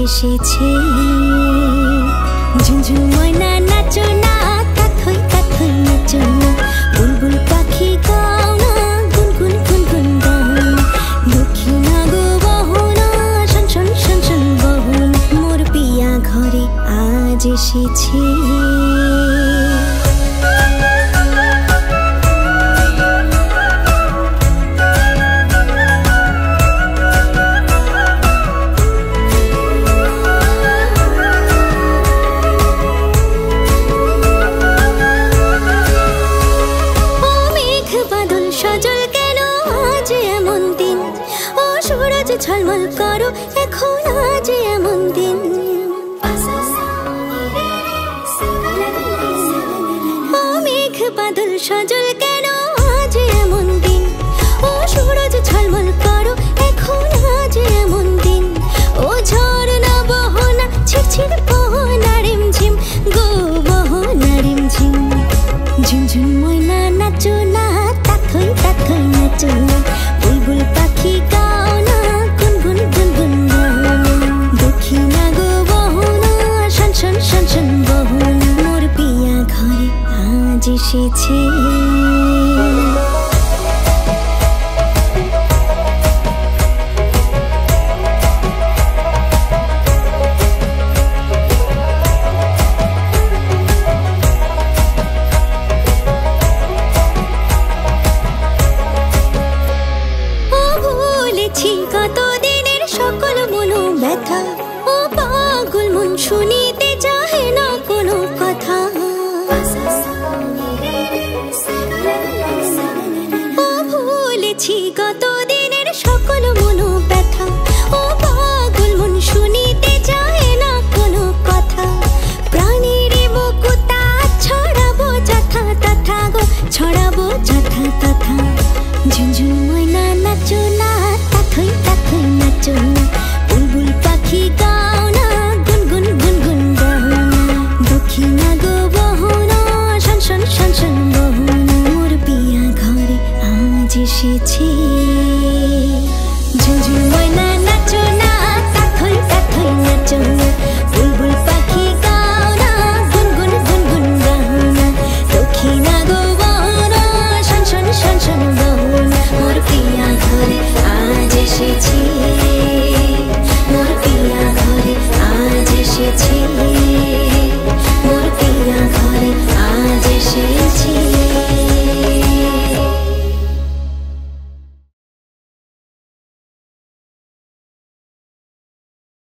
এসেছে। ঝুনঝুন ময়না নাচো না, কাথই কাথই নাচো না, বুলবুল পাখি গাও না, গুনগুন গুনগুন গাও না, দক্ষিণা গো বহো না, শন শন শন শন বহো না, মোর পিয়া ঘরে আজ এসেছে। ঝলমল করো এখন আজ এমন দিন, ও মেঘ বাদল সজল কেন আজ এমন দিন, ও সূরজ ঝলমল করো এখন আজ এমন দিন, ও ঝরনা বহনা ছিরছির বহনা রিমঝিম গো বহনা রিমঝিম, ঝুনঝুন ময়না নাচো না, তাথই তাথই নাচো না, বুলবুল পাখি গাও না, গুনগুন গুনগুন গাও না, দক্ষিণা গো বহনা, শন শন শন শন বহনা, মোর পিয়া ঘরে আজ এসেছে। কতদিনের সকল মনো ব্যথা, ও পাগল মন শুনিতে চাহে না কোনো কথা, ও ভুলেছি কতদিনের সকল মনো ব্যথা, ও পাগল মন শুনিতে চাহে না কোনো কথা, প্রাণীর মুকুতা ছড়াবো যথা তথা গো, ছড়াবো যথা তথা, ঝুনঝুন ময়না নাচো না, তাথই তাথই নাচো না, বুলবুল পাখি গাও না, গুনগুন গুনগুন গাও না, দক্ষিণা গো বহো না, শন শন শন শন বহো না, মোর পিয়া ঘরে আজ এসেছে।